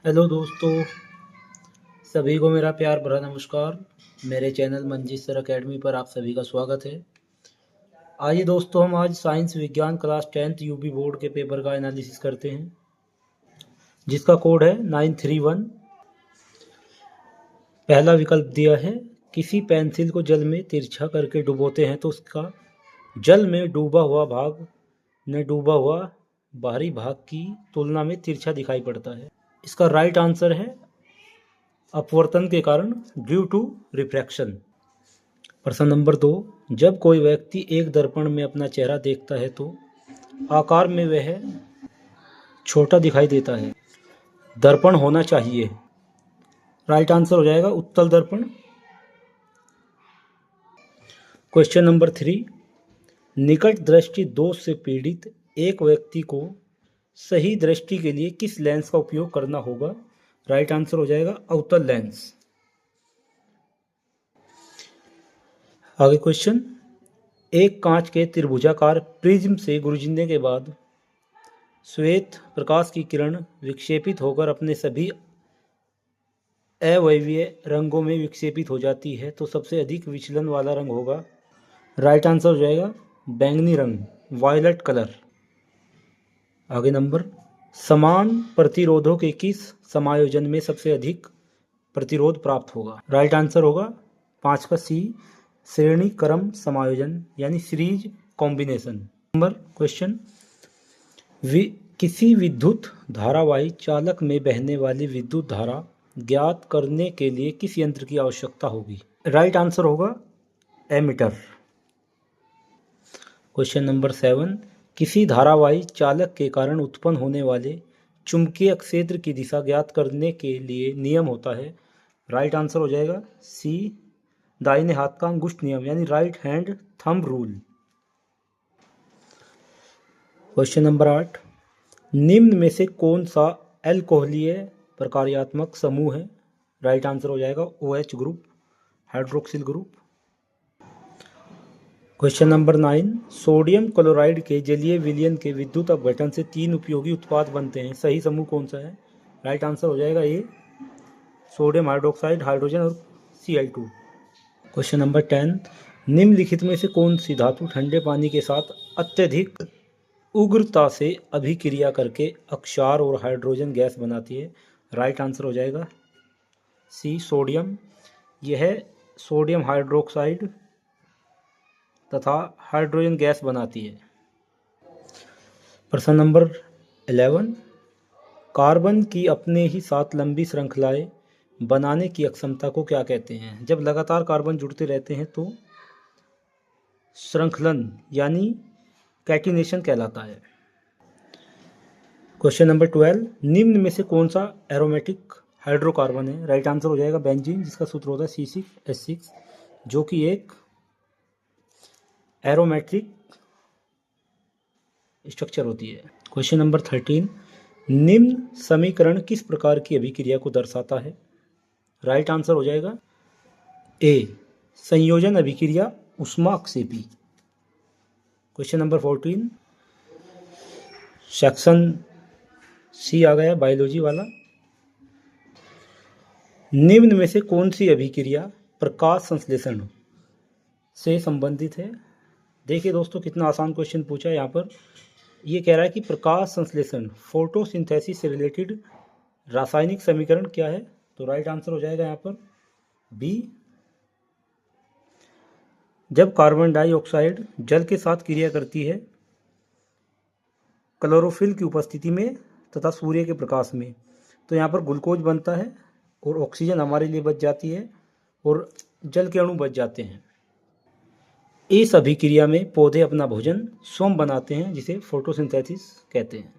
Hello दोस्तों, सभी को मेरा प्यार भरा नमस्कार। मेरे चैनल मंजीत सर अकेडमी पर आप सभी का स्वागत है। आइए दोस्तों, हम आज साइंस विज्ञान क्लास 10th यूपी बोर्ड के पेपर का एनालिसिस करते हैं, जिसका कोड है 931। पहला विकल्प दिया है, किसी पेंसिल को जल में तिरछा करके डुबोते हैं तो उसका जल में डूबा हुआ भाग न डूबा हुआ बाहरी भाग की तुलना में तिरछा दिखाई पड़ता है। इसका राइट आंसर है अपवर्तन के कारण, ड्यू टू रिफ्रैक्शन। प्रश्न नंबर 2, जब कोई व्यक्ति एक दर्पण में अपना चेहरा देखता है तो आकार में वह छोटा दिखाई देता है। दर्पण होना चाहिए। राइट आंसर हो जाएगा उत्तल दर्पण। क्वेश्चन नंबर 3, निकट दृष्टि दोष से पीड़ित एक व्यक्ति को सही दृष्टि के लिए किस लेंस का उपयोग करना होगा। राइट आंसर हो जाएगा अवतल लेंस। आगे क्वेश्चन, एक कांच के त्रिभुजाकार प्रिज्म से गुजरने के बाद श्वेत प्रकाश की किरण विक्षेपित होकर अपने सभी अवयवीय रंगों में विक्षेपित हो जाती है तो सबसे अधिक विचलन वाला रंग होगा। राइट आंसर हो जाएगा बैंगनी रंग, वायलेट कलर। आगे नंबर, समान प्रतिरोधों के किस समायोजन में सबसे अधिक प्रतिरोध प्राप्त होगा। राइट आंसर होगा 5 का सी, श्रेणी क्रम समायोजन यानी सीरीज कॉम्बिनेशन। नंबर क्वेश्चन, किसी विद्युत धारावाही चालक में बहने वाली विद्युत धारा ज्ञात करने के लिए किस यंत्र की आवश्यकता होगी। राइट आंसर होगा एमीटर। क्वेश्चन नंबर 7, किसी धारावाही चालक के कारण उत्पन्न होने वाले चुंबकीय क्षेत्र की दिशा ज्ञात करने के लिए नियम होता है। राइट आंसर हो जाएगा सी, दाहिने हाथ का अंगुष्ठ नियम यानी right hand thumb rule. Question number 8, निम्न में से कौन सा अल्कोहलीय प्रकार्यात्मक समूह है। राइट आंसर हो जाएगा OH group, hydroxyl group. Question number 9, sodium chloride के जलीय विलयन के विद्युत अपघटन से 3 उपयोगी उत्पाद बनते हैं। सही समूह कौन सा है। राइट आंसर हो जाएगा ए, सोडियम हाइड्रोक्साइड, हाइड्रोजन और Cl2। क्वेश्चन नंबर 10, निम्नलिखित में से कौन सी धातु ठंडे पानी के साथ अत्यधिक उग्रता से अभिक्रिया करके अक्षार और हाइड्रोजन गैस बनाती है। राइट आंसर हो जाएगा सी, सोडियम। यह सोडियम हाइड्रोक्साइड तथा हाइड्रोजन गैस बनाती है। प्रश्न नंबर 11, कार्बन की अपने ही साथ लंबी श्रृंखलाएं बनाने की अक्षमता को क्या कहते हैं। जब लगातार कार्बन जुड़ते रहते हैं तो श्रृंखलन यानी कैटिनेशन कहलाता है। क्वेश्चन नंबर 12, निम्न में से कौन सा एरोमेटिक हाइड्रोकार्बन है। राइट आंसर हो जाएगा बेंजीन, जिसका सूत्र होता है C6H6, जो कि एक एरोमेट्रिक स्ट्रक्चर होती है। क्वेश्चन नंबर 13, निम्न समीकरण किस प्रकार की अभिक्रिया को दर्शाता है। राइट आंसर हो जाएगा ए, संयोजन अभिक्रिया ऊष्माक्षेपी। क्वेश्चन नंबर 14, सेक्शन सी आ गया बायोलॉजी वाला। निम्न में से कौन सी अभिक्रिया प्रकाश संश्लेषण से संबंधित है। देखिए दोस्तों, कितना आसान क्वेश्चन पूछा है यहाँ पर। ये कह रहा है कि प्रकाश संश्लेषण, फोटोसिंथेसिस से रिलेटेड रासायनिक समीकरण क्या है। तो राइट आंसर हो जाएगा यहाँ पर बी, जब कार्बन डाइऑक्साइड जल के साथ क्रिया करती है क्लोरोफिल की उपस्थिति में तथा सूर्य के प्रकाश में, तो यहाँ पर ग्लूकोज बनता है और ऑक्सीजन हमारे लिए बच जाती है और जल के अणु बच जाते हैं। इस अभिक्रिया में पौधे अपना भोजन स्वयं बनाते हैं, जिसे फोटोसिंथेसिस कहते हैं।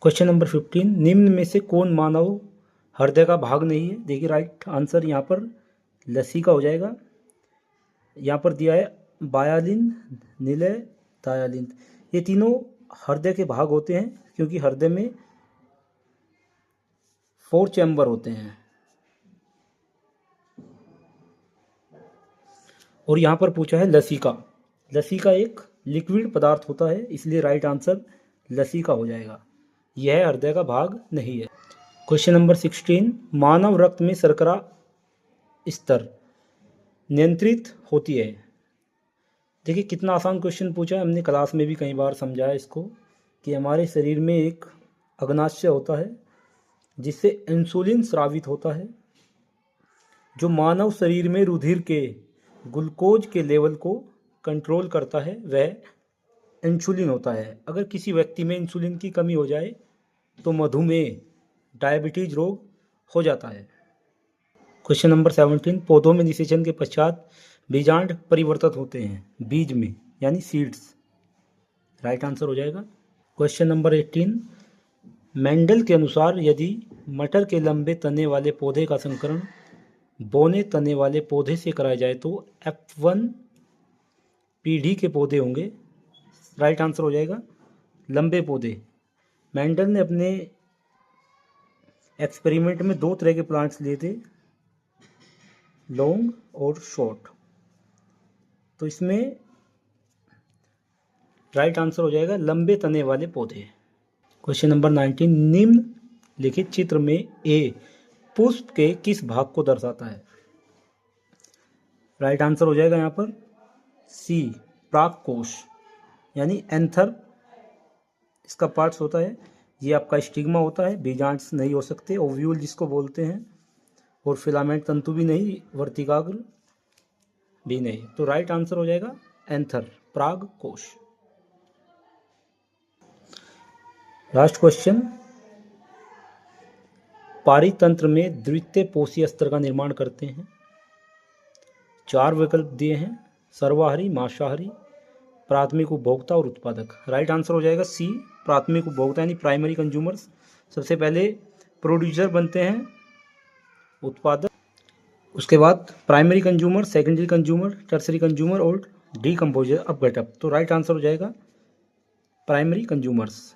क्वेश्चन नंबर 15, निम्न में से कौन मानव हृदय का भाग नहीं है। देखिए राइट आंसर यहाँ पर लसीका हो जाएगा। यहाँ पर दिया है बायालिन, निलय, थायालिन। ये तीनों हृदय के भाग होते हैं क्योंकि हृदय में 4 चैम्बर होते हैं। और यहाँ पर पूछा है लसीका। लसीका एक लिक्विड पदार्थ होता है, इसलिए राइट आंसर लसीका हो जाएगा। यह हृदय का भाग नहीं है। क्वेश्चन नंबर 16, मानव रक्त में शर्करा स्तर नियंत्रित होती है। देखिए कितना आसान क्वेश्चन पूछा है, हमने क्लास में भी कई बार समझाया इसको कि हमारे शरीर में एक अग्नाशय होता है जिससे इंसुलिन स्रावित होता है, जो मानव शरीर में रुधिर के ग्लूकोज के लेवल को कंट्रोल करता है, वह इंसुलिन होता है। अगर किसी व्यक्ति में इंसुलिन की कमी हो जाए तो मधुमेह, डायबिटीज रोग हो जाता है। क्वेश्चन नंबर 17, पौधों में निषेचन के पश्चात बीजांड परिवर्तित होते हैं बीज में, यानी सीड्स। राइट आंसर हो जाएगा। क्वेश्चन नंबर 18, मेंडल के अनुसार यदि मटर के लंबे तने वाले पौधे का संकरण बौने तने वाले पौधे से कराया जाए तो F1 पीढ़ी के पौधे होंगे। राइट आंसर हो जाएगा लंबे पौधे। मेंडल ने अपने एक्सपेरिमेंट में 2 तरह के प्लांट्स लिए थे, लॉन्ग और शॉर्ट, तो इसमें राइट आंसर हो जाएगा लंबे तने वाले पौधे। क्वेश्चन नंबर 19, निम्नलिखित चित्र में ए पुष्प के किस भाग को दर्शाता है। राइट आंसर हो जाएगा यहाँ पर सी, परागकोश, यानी एंथर इसका पार्ट्स होता है। ये आपका स्टिग्मा होता है, बीजांड नहीं हो सकते, ओव्यूल जिसको बोलते हैं, और फिलामेंट तंतु भी नहीं, वर्तिकाग्र भी नहीं। तो राइट आंसर हो जाएगा एंथर, परागकोश। लास्ट क्वेश्चन, पारितंत्र में द्वितीय पोषी स्तर का निर्माण करते हैं। 4 विकल्प दिए हैं, सर्वाहारी, मांसाहारी, प्राथमिक उपभोक्ता और उत्पादक। राइट आंसर हो जाएगा सी, प्राथमिक उपभोक्ता, यानी प्राइमरी कंज्यूमर्स। सबसे पहले प्रोड्यूसर बनते हैं उत्पादक, उसके बाद primary consumer, secondary consumer, tertiary consumer और डीकम्पोजर, अपघटक। तो राइट आंसर हो जाएगा प्राइमरी कंज्यूमर्स।